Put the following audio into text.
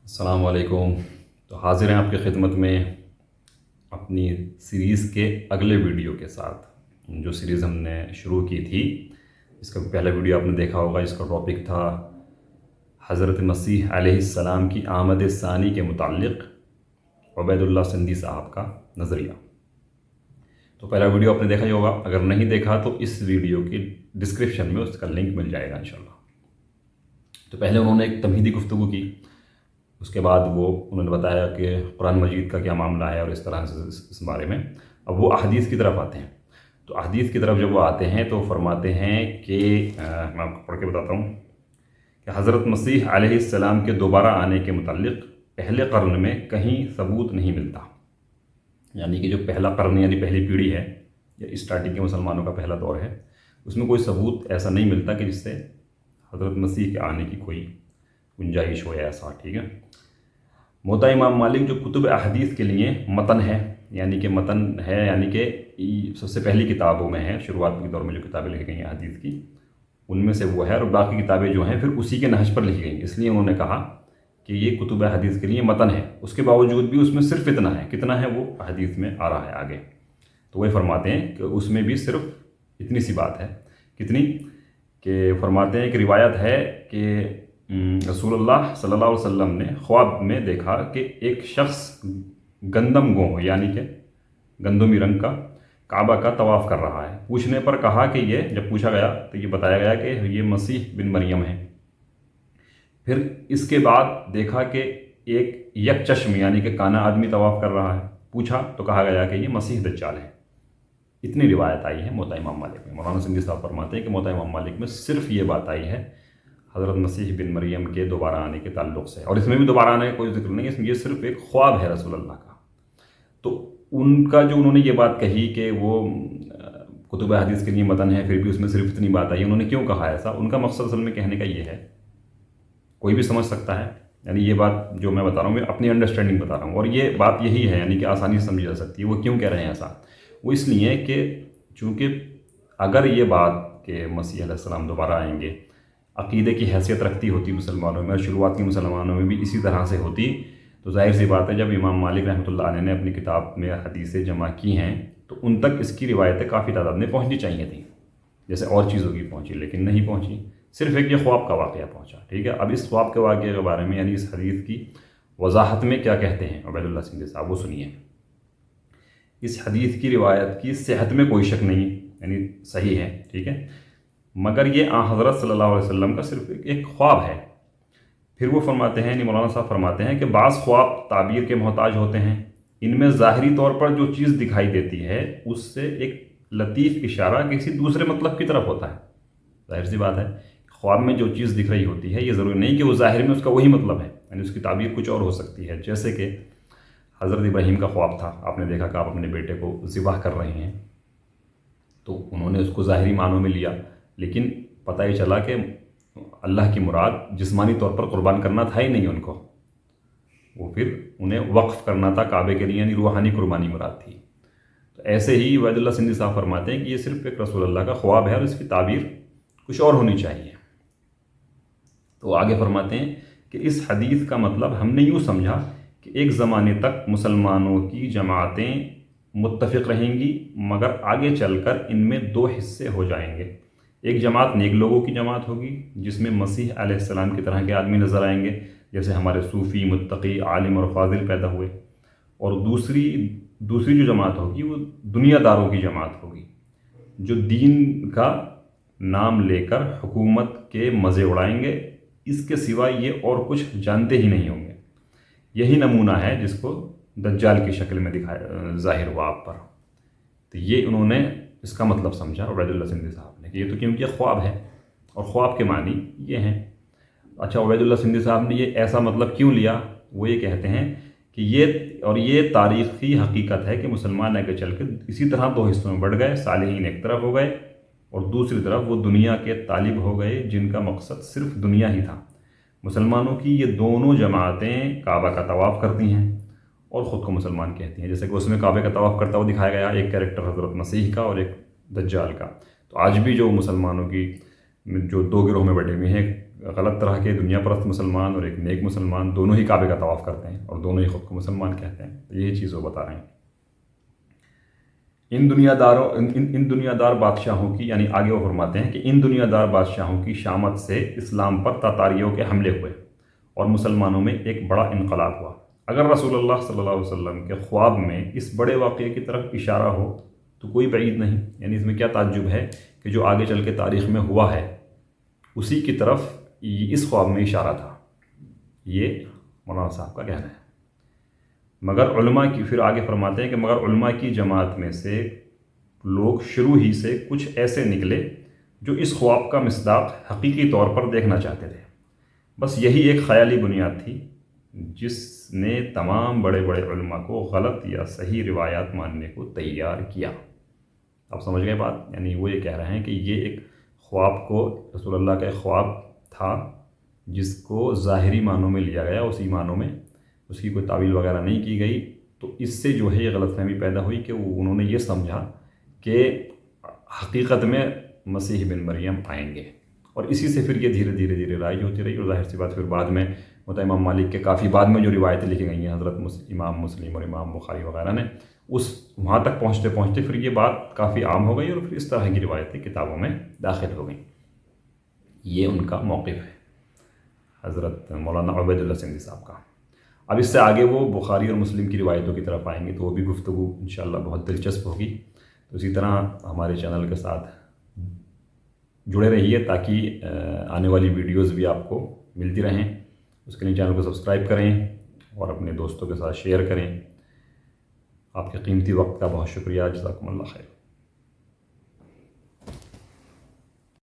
السلام علیکم۔ تو حاضر ہیں آپ کی خدمت میں اپنی سیریز کے اگلے ویڈیو کے ساتھ۔ جو سیریز ہم نے شروع کی تھی، اس کا پہلا ویڈیو آپ نے دیکھا ہوگا، اس کا ٹاپک تھا حضرت مسیح علیہ السلام کی آمد ثانی کے متعلق عبید اللہ سندھی صاحب کا نظریہ۔ تو پہلا ویڈیو آپ نے دیکھا ہی ہوگا، اگر نہیں دیکھا تو اس ویڈیو کی ڈسکرپشن میں اس کا لنک مل جائے گا انشاءاللہ۔ تو پہلے انہوں نے ایک تمہیدی گفتگو کی، اس کے بعد انہوں نے بتایا کہ قرآن مجید کا کیا معاملہ ہے اور اس طرح سے اس بارے میں۔ اب وہ احادیث کی طرف آتے ہیں۔ تو احادیث کی طرف جب وہ آتے ہیں تو فرماتے ہیں کہ میں آپ کو پڑھ کے بتاتا ہوں کہ حضرت مسیح علیہ السلام کے دوبارہ آنے کے متعلق پہلے قرن میں کہیں ثبوت نہیں ملتا، یعنی کہ جو پہلا قرن یعنی پہلی پیڑھی ہے یا اسٹارٹنگ کے مسلمانوں کا پہلا دور ہے، اس میں کوئی ثبوت ایسا نہیں ملتا کہ جس سے حضرت مسیح کے آنے کی کوئی گنجائش ہو یا ایسا، ٹھیک ہے۔ موطا امام مالک جو کتب احادیث کے لیے متن ہے، یعنی کہ متن ہے، یعنی کہ سب سے پہلی کتابوں میں ہے، شروعات کے دور میں جو کتابیں لکھی گئی ہیں حدیث کی، ان میں سے وہ ہے، اور باقی کتابیں جو ہیں پھر اسی کے نہج پر لکھی گئی، اس لیے انہوں نے کہا کہ یہ کتب حدیث کے لیے متن ہے۔ اس کے باوجود بھی اس میں صرف اتنا ہے، کتنا ہے وہ حدیث میں آ رہا ہے آگے۔ تو وہ فرماتے ہیں کہ اس میں بھی صرف اتنی سی بات ہے، کتنی کہ فرماتے ہیں کہ روایت ہے کہ رسول اللہ صلی اللہ علیہ وسلم نے خواب میں دیکھا کہ ایک شخص گندم گوں یعنی کہ گندمی رنگ کا کعبہ کا طواف کر رہا ہے۔ پوچھنے پر کہا کہ جب پوچھا گیا تو یہ بتایا گیا کہ یہ مسیح بن مریم ہے۔ پھر اس کے بعد دیکھا کہ ایک یک چشم یعنی کہ کانا آدمی طواف کر رہا ہے۔ پوچھا تو کہا گیا کہ یہ مسیح دجال ہے۔ اتنی روایت آئی ہے موطا امام مالک میں۔ مولانا سندھی صاحب فرماتے ہیں کہ موطا امام مالک میں صرف یہ بات آئی ہے حضرت مسیح بن مریم کے دوبارہ آنے کے تعلق سے، اور اس میں بھی دوبارہ آنے کا کوئی ذکر نہیں ہے، اس میں یہ صرف ایک خواب ہے رسول اللہ کا۔ تو ان کا جو انہوں نے یہ بات کہی کہ وہ کتب حدیث کے لیے متن ہے، پھر بھی اس میں صرف اتنی بات آئی، انہوں نے کیوں کہا ایسا؟ ان کا مقصد اصل میں کہنے کا یہ ہے، کوئی بھی سمجھ سکتا ہے، یعنی یہ بات جو میں بتا رہا ہوں میں اپنی انڈرسٹینڈنگ بتا رہا ہوں، اور یہ بات یہی ہے، یعنی کہ آسانی سے سمجھی جا سکتی ہے۔ وہ کیوں کہہ رہے ہیں ایسا؟ وہ اس لیے کہ چونکہ اگر یہ بات کہ مسیح علیہ السلام دوبارہ آئیں گے عقیدے کی حیثیت رکھتی ہوتی مسلمانوں میں، اور شروعات کے مسلمانوں میں بھی اسی طرح سے ہوتی، تو ظاہر سی بات ہے جب امام مالک رحمۃ اللہ علیہ نے اپنی کتاب میں حدیثیں جمع کی ہیں تو ان تک اس کی روایتیں کافی تعداد میں پہنچنی چاہیے تھیں، جیسے اور چیزوں کی پہنچی، لیکن نہیں پہنچی، صرف ایک یہ خواب کا واقعہ پہنچا، ٹھیک ہے۔ اب اس خواب کے واقعے کے بارے میں یعنی اس حدیث کی وضاحت میں کیا کہتے ہیں عبید اللہ سندھی صاحب، وہ سنیے۔ اس حدیث کی روایت کی صحت میں کوئی شک نہیں، یعنی صحیح ہے، ٹھیک ہے، مگر یہ حضرت صلی اللہ علیہ وسلم کا صرف ایک خواب ہے۔ پھر وہ فرماتے ہیں، مولانا صاحب فرماتے ہیں کہ بعض خواب تعبیر کے محتاج ہوتے ہیں، ان میں ظاہری طور پر جو چیز دکھائی دیتی ہے اس سے ایک لطیف اشارہ کسی دوسرے مطلب کی طرف ہوتا ہے۔ ظاہر سی بات ہے، خواب میں جو چیز دکھ رہی ہوتی ہے یہ ضروری نہیں کہ وہ ظاہر میں اس کا وہی مطلب ہے، یعنی اس کی تعبیر کچھ اور ہو سکتی ہے۔ جیسے کہ حضرت ابراہیم کا خواب تھا، آپ نے دیکھا کہ آپ اپنے بیٹے کو ذبح کر رہے ہیں، تو انہوں نے اس کو ظاہری معنوں میں لیا، لیکن پتہ ہی چلا کہ اللہ کی مراد جسمانی طور پر قربان کرنا تھا ہی نہیں ان کو، وہ پھر انہیں وقف کرنا تھا کعبے کے لیے، یعنی روحانی قربانی مراد تھی۔ تو ایسے ہی عبید اللہ سندھی صاحب فرماتے ہیں کہ یہ صرف ایک رسول اللہ کا خواب ہے اور اس کی تعبیر کچھ اور ہونی چاہیے۔ تو آگے فرماتے ہیں کہ اس حدیث کا مطلب ہم نے یوں سمجھا کہ ایک زمانے تک مسلمانوں کی جماعتیں متفق رہیں گی، مگر آگے چل کر ان میں دو حصے ہو جائیں گے۔ ایک جماعت نیک لوگوں کی جماعت ہوگی جس میں مسیح علیہ السلام کی طرح کے آدمی نظر آئیں گے، جیسے ہمارے صوفی، متقی، عالم اور فاضل پیدا ہوئے، اور دوسری جو جماعت ہوگی وہ دنیا داروں کی جماعت ہوگی، جو دین کا نام لے کر حکومت کے مزے اڑائیں گے، اس کے سوا یہ اور کچھ جانتے ہی نہیں ہوں گے۔ یہی نمونہ ہے جس کو دجال کی شکل میں دکھایا ظاہر ہوا آپ پر۔ تو یہ انہوں نے اس کا مطلب سمجھا عبید اللہ سندھی صاحب نے کہ یہ تو کیونکہ یہ خواب ہے، اور خواب کے معنی یہ ہیں۔ اچھا، عبید اللہ سندھی صاحب نے یہ ایسا مطلب کیوں لیا؟ وہ یہ کہتے ہیں کہ یہ تاریخی حقیقت ہے کہ مسلمان آگے چل کے اسی طرح دو حصوں میں بڑھ گئے، صالحین ایک طرف ہو گئے اور دوسری طرف وہ دنیا کے طالب ہو گئے جن کا مقصد صرف دنیا ہی تھا۔ مسلمانوں کی یہ دونوں جماعتیں کعبہ کا طواف کرتی ہیں اور خود کو مسلمان کہتی ہیں، جیسے کہ اس میں کعبے کا طواف کرتا ہوا دکھایا گیا، ایک کیریکٹر حضرت مسیح کا اور ایک دجال کا۔ تو آج بھی جو مسلمانوں کی جو دو گروہ میں بٹے ہوئے ہیں، غلط طرح کے دنیا پرست مسلمان اور ایک نیک مسلمان دونوں ہی کعبے کا طواف کرتے ہیں اور دونوں ہی خود کو مسلمان کہتے ہیں. یہی چیز وہ بتا رہے ہیں. ان دنیا دار بادشاہوں کی، یعنی آگے وہ فرماتے ہیں کہ ان دنیا دار بادشاہوں کی شامت سے اسلام پر تاتاریوں کے حملے ہوئے اور مسلمانوں میں ایک بڑا انقلاب ہوا. اگر رسول اللہ صلی اللہ علیہ وسلم کے خواب میں اس بڑے واقعے کی طرف اشارہ ہو تو کوئی بعید نہیں. یعنی اس میں کیا تعجب ہے کہ جو آگے چل کے تاریخ میں ہوا ہے اسی کی طرف اس خواب میں اشارہ تھا. یہ مولانا صاحب کا کہنا ہے. مگر علماء کی، پھر آگے فرماتے ہیں کہ مگر علماء کی جماعت میں سے لوگ شروع ہی سے کچھ ایسے نکلے جو اس خواب کا مصداق حقیقی طور پر دیکھنا چاہتے تھے. بس یہی ایک خیالی بنیاد تھی جس نے تمام بڑے بڑے علماء کو غلط یا صحیح روایات ماننے کو تیار کیا. آپ سمجھ گئے بات؟ یعنی وہ یہ کہہ رہے ہیں کہ یہ ایک خواب کو، رسول اللہ کا ایک خواب تھا جس کو ظاہری معنوں میں لیا گیا، اسی معنوں میں اس کی کوئی تعویل وغیرہ نہیں کی گئی. تو اس سے جو ہے یہ غلط فہمی پیدا ہوئی کہ انہوں نے یہ سمجھا کہ حقیقت میں مسیح بن مریم آئیں گے، اور اسی سے پھر یہ دھیرے دھیرے دھیرے رائج ہوتی رہی. اور ظاہر سی بات پھر بعد میں امام مالک کے کافی بعد میں جو روایتیں لکھی گئی ہیں حضرت امام مسلم اور امام بخاری وغیرہ نے، وہاں تک پہنچتے پہنچتے پھر یہ بات کافی عام ہو گئی اور پھر اس طرح کی روایتیں کتابوں میں داخل ہو گئیں. یہ ان کا موقف ہے حضرت مولانا عبید اللہ سندھی صاحب کا. اب اس سے آگے وہ بخاری اور مسلم کی روایتوں کی طرف آئیں گے تو وہ بھی گفتگو انشاءاللہ بہت دلچسپ ہوگی. تو اسی طرح ہمارے چینل کے ساتھ جڑے رہیے تاکہ آنے والی ویڈیوز بھی آپ کو ملتی رہیں. اس کے لیے چینل کو سبسکرائب کریں اور اپنے دوستوں کے ساتھ شیئر کریں. آپ کے قیمتی وقت کا بہت شکریہ. جزاکم اللہ خیر.